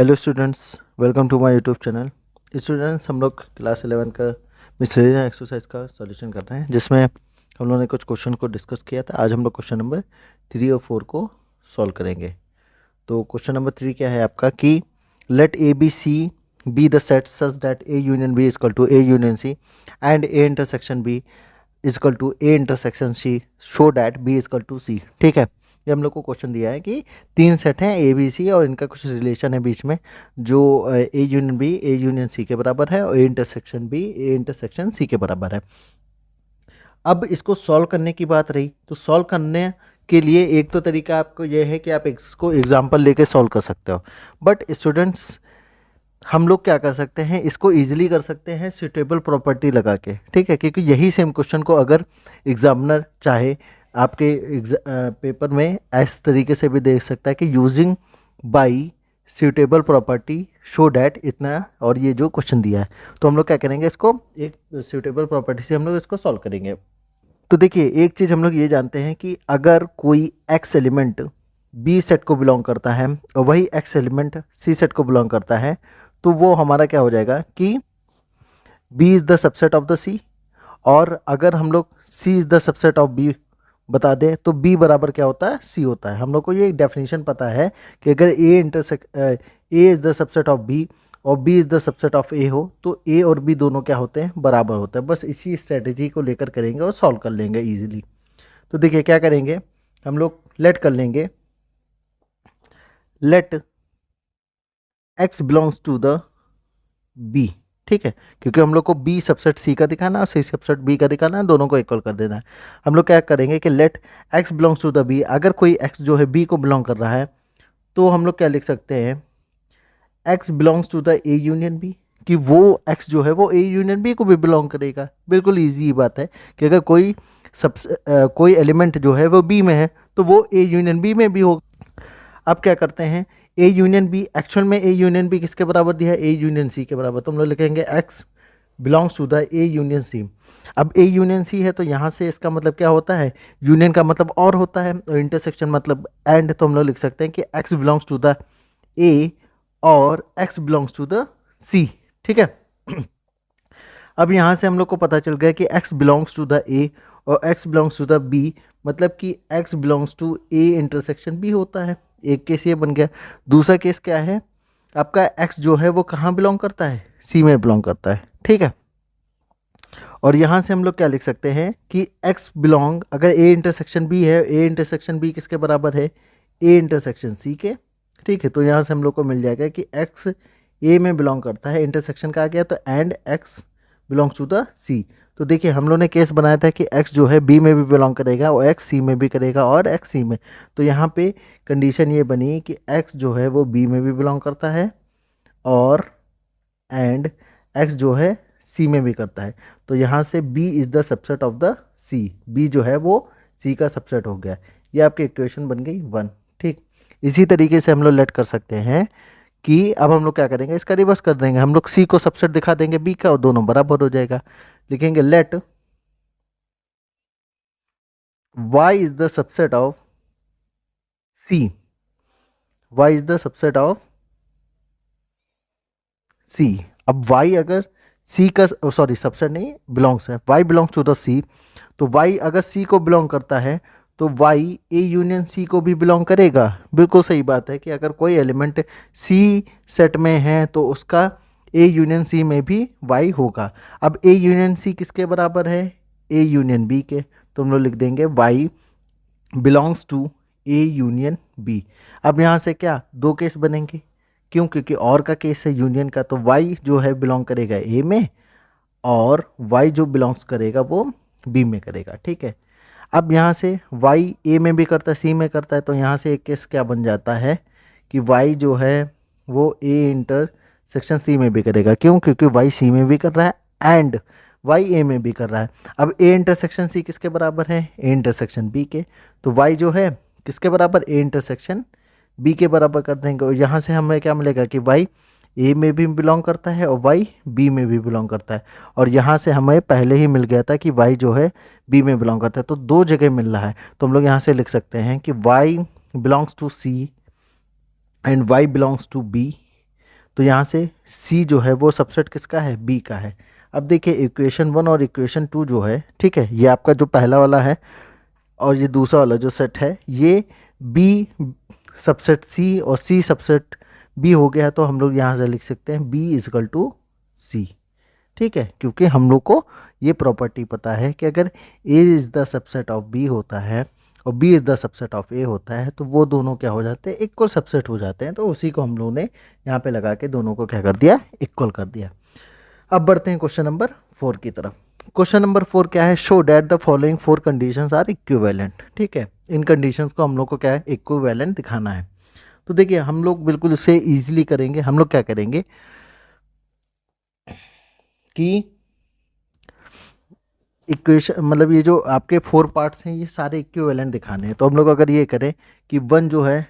Hello students, welcome to my YouTube channel. Students, हम लोग class 11 का मिसलेनियस एक्सरसाइज का सॉल्यूशन कर रहे हैं, जिसमें हम लोगों ने कुछ क्वेश्चन को डिस्कस किया था। आज हम लोग क्वेश्चन नंबर 3 और 4 को सॉल्व करेंगे। तो क्वेश्चन नंबर 3 क्या है आपका कि let A B C be the set such that A union B equal to A union C and A intersection B equal to A intersection C show that B equal to C. ठीक है, ये हम लोग को question दिया है कि 3 set हैं ए बी सी और इनका कुछ रिलेशन है बीच में, जो A union B A union C के बराबर है और A intersection B A intersection C के बराबर है। अब इसको सॉल्व करने की बात रही, तो सॉल्व करने के लिए एक तो तरीका आपको यह है कि आप इसको एग्जाम्पल लेके सॉल्व कर सकते हो, बट स्टूडेंट्स हम लोग क्या कर सकते हैं, इसको इजीली कर सकते हैं सुटेबल प्रॉपर्टी लगा के। ठीक है, क्योंकि यही सेम क्वेश्चन को अगर एग्जामिनर चाहे आपके पेपर में इस तरीके से भी देख सकता है कि using by suitable property show that इतना, और ये जो क्वेश्चन दिया है, तो हम लोग क्या करेंगे, इसको एक सुटेबल प्रॉपर्टी से हम लोग इसको सॉल्व करेंगे। तो देखिए, एक चीज़ हम लोग ये जानते हैं कि अगर कोई एक्स एलिमेंट बी सेट को बिलोंग करता है और वही एक्स एलिमेंट सी सेट को बिलोंग करता है, तो वो हमारा क्या हो जाएगा कि B is the subset of the C। और अगर हम लोग C is the subset of B बता दें तो B बराबर क्या होता है, C होता है। हम लोग को ये डेफिनेशन पता है कि अगर A is the subset of B और B is the subset of A हो तो A और B दोनों क्या होते हैं, बराबर होते हैं। बस इसी स्ट्रेटेजी को लेकर करेंगे और सॉल्व कर लेंगे ईजिली। तो देखिए क्या करेंगे, हम लोग लेट कर लेंगे, let x belongs to the b। ठीक है, क्योंकि हम लोग को b सबसेट c का दिखाना है और c सबसेट b का दिखाना है, दोनों को इक्वल कर देना है। हम लोग क्या करेंगे कि let x belongs to the b, अगर कोई x जो है b को बिलोंग कर रहा है तो हम लोग क्या लिख सकते हैं, x belongs to the a union b, कि वो x जो है वो a यूनियन b को भी बिलोंग करेगा। बिल्कुल ईजी बात है कि अगर कोई एलिमेंट जो है वो b में है तो वो a यूनियन b में भी होगा। अब क्या करते हैं, ए यूनियन बी, एक्चुअल में ए यूनियन बी किसके बराबर दिया है, ए यूनियन सी के बराबर, तो हम लोग लिखेंगे X belongs to the A union C. अब ए यूनियन सी है तो यहाँ से इसका मतलब क्या होता है, यूनियन का मतलब और होता है और इंटरसेक्शन मतलब एंड, तो हम लोग लिख सकते हैं कि X belongs to the A और X belongs to the C. ठीक है, अब यहाँ से हम लोग को पता चल गया कि x belongs to the a और x belongs to the b, मतलब कि x belongs to a intersection b होता है। एक केस ये बन गया। दूसरा केस क्या है, आपका x जो है वो कहाँ बिलोंग करता है, c में बिलोंग करता है। ठीक है, और यहाँ से हम लोग क्या लिख सकते हैं कि x बिलोंग, अगर a इंटरसेक्शन b है, a इंटरसेक्शन b किसके बराबर है, a इंटरसेक्शन c के। ठीक है, तो यहाँ से हम लोग को मिल जाएगा कि x a में बिलोंग करता है, इंटरसेक्शन का आ गया तो and x belongs to the C. तो देखिए हम लोग ने केस बनाया था कि x जो है b में भी बिलोंग करेगा और x c में भी करेगा और x c में, तो यहाँ पे कंडीशन ये बनी कि x जो है वो b में भी बिलोंग करता है और एंड x जो है c में भी करता है। तो यहाँ से b is the subset of the c, b जो है वो c का सबसेट हो गया। ये आपकी इक्वेशन बन गई 1। ठीक, इसी तरीके से हम लोग लेट कर सकते हैं कि अब हम लोग क्या करेंगे, इसका रिवर्स कर देंगे, हम लोग सी को सबसेट दिखा देंगे बी का और दोनों बराबर हो जाएगा। लिखेंगे let y is the subset of c, y is the subset of c। अब y अगर c का, सॉरी सबसेट नहीं, बिलोंग्स है, y belongs to the c, तो y अगर c को बिलोंग करता है तो y a यूनियन c को भी बिलोंग करेगा। बिल्कुल सही बात है कि अगर कोई एलिमेंट c सेट में है तो उसका a यूनियन c में भी y होगा। अब a यूनियन c किसके बराबर है, a यूनियन b के, तो हम लोग लिख देंगे y belongs to a union b। अब यहाँ से क्या दो केस बनेंगे, क्यों, क्योंकि और का केस है यूनियन का, तो y जो है बिलोंग करेगा a में और y जो बिलोंग्स करेगा वो b में करेगा। ठीक है, अब यहाँ से y a में भी करता है c में करता है, तो यहाँ से एक केस क्या बन जाता है कि y जो है वो a इंटरसेक्शन c में भी करेगा। क्यों, क्योंकि y c में भी कर रहा है एंड y a में भी कर रहा है। अब a इंटरसेक्शन c किसके बराबर है, a इंटरसेक्शन b के, तो y जो है किसके बराबर, a इंटरसेक्शन b के बराबर कर देंगे। और यहाँ से हमें क्या मिलेगा कि y ए में भी बिलोंग करता है और वाई बी में भी बिलोंग करता है, और यहाँ से हमें पहले ही मिल गया था कि वाई जो है बी में बिलोंग करता है, तो दो जगह मिल रहा है। तो हम लोग यहाँ से लिख सकते हैं कि Y belongs to C and Y belongs to B, तो यहाँ से सी जो है वो सबसेट किसका है, बी का है। अब देखिए इक्वेशन 1 और इक्वेशन 2 जो है, ठीक है, ये आपका जो पहला वाला है और ये दूसरा वाला जो सेट है ये बी सबसेट सी और सी सबसेट बी हो गया, तो हम लोग यहाँ से लिख सकते हैं बी इजकल टू सी, ठीक है, क्योंकि हम लोग को ये प्रॉपर्टी पता है कि अगर A is the subset of B होता है और B is the subset of A होता है तो वो दोनों क्या हो जाते हैं, इक्वल सबसेट हो जाते हैं। तो उसी को हम लोगों ने यहाँ पे लगा के दोनों को क्या कर दिया, इक्वल कर दिया। अब बढ़ते हैं क्वेश्चन नंबर 4 की तरफ। क्वेश्चन नंबर 4 क्या है, show that the following 4 conditions are equivalent, ठीक है, इन कंडीशंस को हम लोग को क्या है, इक्विवेलेंट दिखाना है। तो देखिए हम लोग बिल्कुल इसे ईजिली करेंगे। हम लोग क्या करेंगे कि इक्वेशन मतलब ये जो आपके 4 पार्ट्स हैं ये सारे इक्विवेलेंट दिखाने हैं। तो हम लोग अगर ये करें कि 1 जो है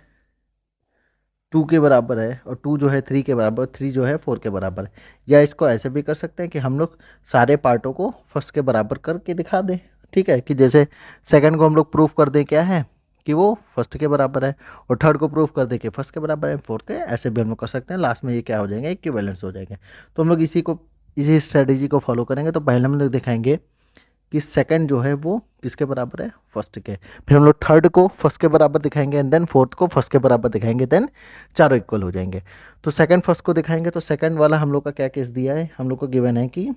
2 के बराबर है और 2 जो है 3 के बराबर, 3 जो है 4 के बराबर है, या इसको ऐसे भी कर सकते हैं कि हम लोग सारे पार्टों को फर्स्ट के बराबर करके दिखा दें, ठीक है, कि जैसे सेकंड को हम लोग प्रूफ कर दें क्या है कि वो फर्स्ट के बराबर है, और थर्ड को प्रूफ कर दें कि फर्स्ट के बराबर है, फोर्थ के, ऐसे भी हम लोग कर सकते हैं। लास्ट में ये क्या हो जाएंगे, इक्विवेलेंट्स हो जाएंगे। तो हम लोग इसी स्ट्रेटेजी को फॉलो करेंगे। तो पहले हम लोग दिखाएंगे कि सेकंड जो है वो किसके बराबर है, फर्स्ट के, फिर हम लोग थर्ड को फर्स्ट के बराबर दिखाएंगे एंड देन फोर्थ को फर्स्ट के बराबर दिखाएंगे, देन चारों इक्वल हो जाएंगे। तो सेकंड फर्स्ट को दिखाएंगे। तो सेकंड वाला हम लोग का क्या केस दिया है, हम लोग को गिवन है कि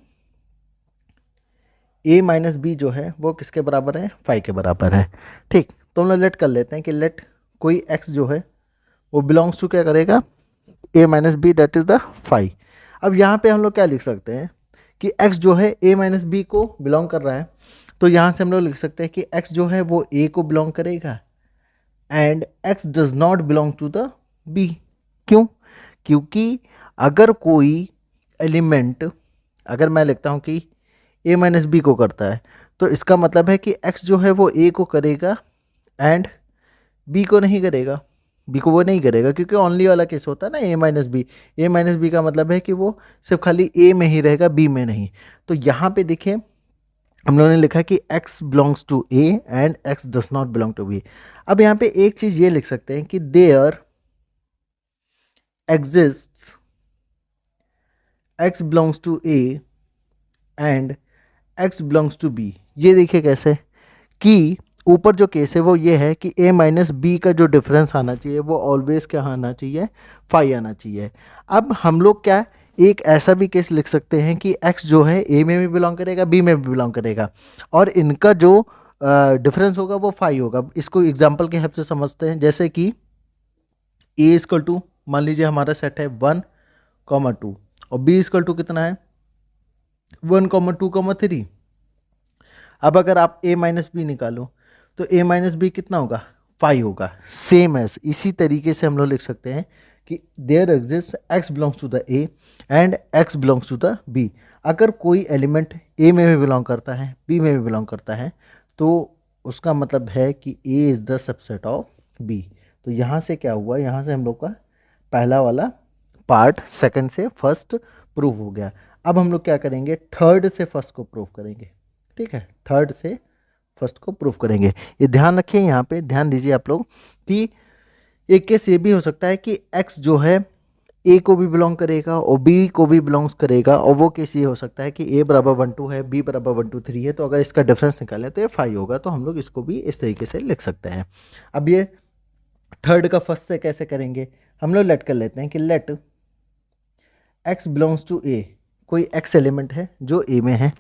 a माइनस बी जो है वो किसके बराबर है, 5 के बराबर है, ठीक। तो हम लोग लेट कर लेते हैं कि लेट कोई x जो है वो बिलोंग्स टू क्या करेगा, a minus B, that is the 5। अब यहाँ पे हम लोग क्या लिख सकते हैं कि x जो है a माइनस बी को बिलोंग कर रहा है, तो यहाँ से हम लोग लिख सकते हैं कि x जो है वो a को बिलोंग करेगा and x does not belong to the b। क्यों, क्योंकि अगर कोई एलिमेंट, अगर मैं लिखता हूँ कि a माइनस बी को करता है, तो इसका मतलब है कि x जो है वो a को करेगा एंड b को नहीं करेगा, बी को वो नहीं करेगा, क्योंकि ओनली वाला केस होता है ना ए माइनस बी। ए माइनस बी का मतलब है कि वो सिर्फ खाली ए में ही रहेगा, बी में नहीं। तो यहाँ पे देखिए हम लोगों ने लिखा कि x belongs to A and x does not belong to B. अब यहाँ पे एक चीज ये लिख सकते हैं कि there exists x belongs to A and x belongs to B. ये देखिए कैसे कि ऊपर जो केस है वो ये है कि a माइनस बी का जो डिफरेंस आना चाहिए वो ऑलवेज क्या आना चाहिए, 5 आना चाहिए। अब हम लोग क्या एक ऐसा भी केस लिख सकते हैं कि x जो है a में भी बिलोंग करेगा, b में भी बिलोंग करेगा, और इनका जो डिफरेंस होगा वो 5 होगा। इसको एग्जांपल के हेल्प से समझते हैं, जैसे कि a इजकल टू, मान लीजिए हमारा सेट है 1,2 और b इजकल टू कितना है 1,2,3। अब अगर आप a माइनस बी निकालो तो a माइनस बी कितना होगा, 5 होगा। सेम एज इसी तरीके से हम लोग लिख सकते हैं कि there exist x belongs to the a and x belongs to the b। अगर कोई एलिमेंट a में भी बिलोंग करता है, b में भी बिलोंग करता है, तो उसका मतलब है कि a is the subset of b। तो यहाँ से क्या हुआ, यहाँ से हम लोग का पहला वाला पार्ट सेकंड से फर्स्ट प्रूव हो गया। अब हम लोग क्या करेंगे, थर्ड से फर्स्ट को प्रूव करेंगे, ठीक है, थर्ड से फर्स्ट को प्रूफ करेंगे। ये ध्यान रखिए, यहाँ पे ध्यान दीजिए आप लोग कि एक केस ये भी हो सकता है कि x जो है a को भी बिलोंग करेगा और b को भी बिलोंग्स करेगा, और वो केस ये हो सकता है कि a बराबर 1 2 है, b बराबर 1 2 3 है, तो अगर इसका डिफरेंस निकालें तो ये 5 होगा। तो हम लोग इसको भी इस तरीके से लिख सकते हैं। अब ये थर्ड का फर्स्ट से कैसे करेंगे, हम लोग लेट कर लेते हैं कि let x belongs to a, कोई x एलिमेंट है जो a में है।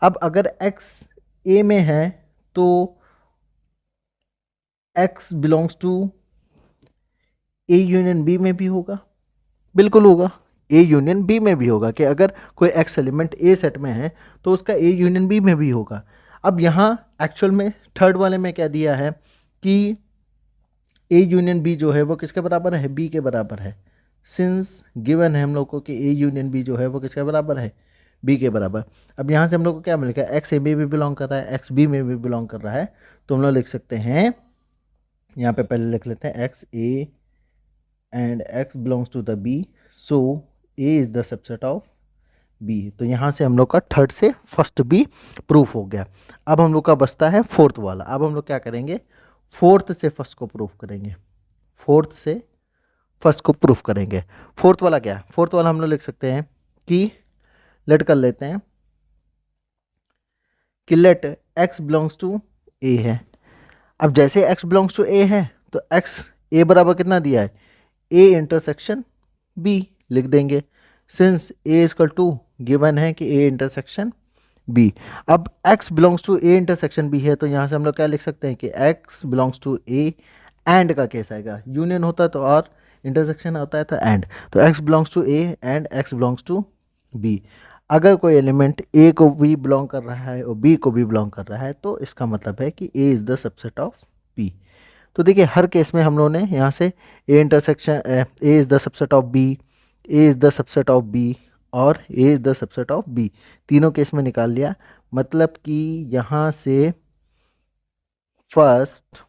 अब अगर x a में है तो x belongs to a union b में भी होगा, बिल्कुल होगा, a यूनियन b में भी होगा, कि अगर कोई x एलिमेंट a सेट में है तो उसका a यूनियन b में भी होगा। अब यहाँ एक्चुअल में थर्ड वाले में क्या दिया है कि a यूनियन b जो है वो किसके बराबर है, b के बराबर है। सिंस गिवन है हम लोग को कि a यूनियन b जो है वो किसके बराबर है, b के बराबर। अब यहाँ से हम लोग को क्या मिलेगा, x a में भी बिलोंग कर रहा है, x b में भी बिलोंग कर रहा है, तो हम लोग लिख सकते हैं, यहाँ पे पहले लिख लेते हैं x a and x belongs to the b, so a is the subset of b। तो यहाँ से हम लोग का थर्ड से फर्स्ट b प्रूफ हो गया। अब हम लोग का बचता है फोर्थ वाला। अब हम लोग क्या करेंगे, फोर्थ से फर्स्ट को प्रूफ करेंगे, फोर्थ से फर्स्ट को प्रूफ करेंगे। फोर्थ वाला क्या है? फोर्थ वाला हम लोग लिख सकते हैं कि लेट कर लेते हैं कि let x belongs to a है। अब जैसे x बिलोंग्स टू a है तो x a बराबर कितना दिया है? a इंटरसेक्शन b लिख देंगे, since a equal to given है कि a इंटरसेक्शन b। अब x belongs to a intersection b है तो यहाँ से हम लोग क्या लिख सकते हैं कि x belongs to a and का केस आएगा। यूनियन होता है तो और, इंटरसेक्शन होता है तो एंड। तो x belongs to a and x belongs to b। अगर कोई एलिमेंट a को भी बिलोंग कर रहा है और b को भी बिलोंग कर रहा है तो इसका मतलब है कि a is the subset of b। तो देखिए हर केस में हम लोगों ने यहाँ से a intersection a is the subset of b, a is the subset of b और a is the subset of b, तीनों केस में निकाल लिया। मतलब कि यहाँ से फर्स्ट,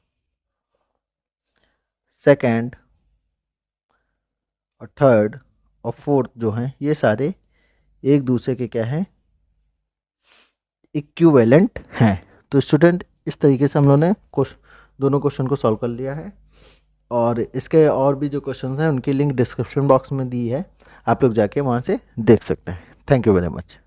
सेकंड और थर्ड और फोर्थ जो हैं ये सारे एक दूसरे के क्या हैं? इक्विवेलेंट हैं। तो स्टूडेंट इस तरीके से हम लोगों ने दोनों क्वेश्चन को सॉल्व कर लिया है और इसके और भी जो क्वेश्चन हैं उनकी लिंक डिस्क्रिप्शन बॉक्स में दी है, आप लोग जाके वहाँ से देख सकते हैं। Thank you very much.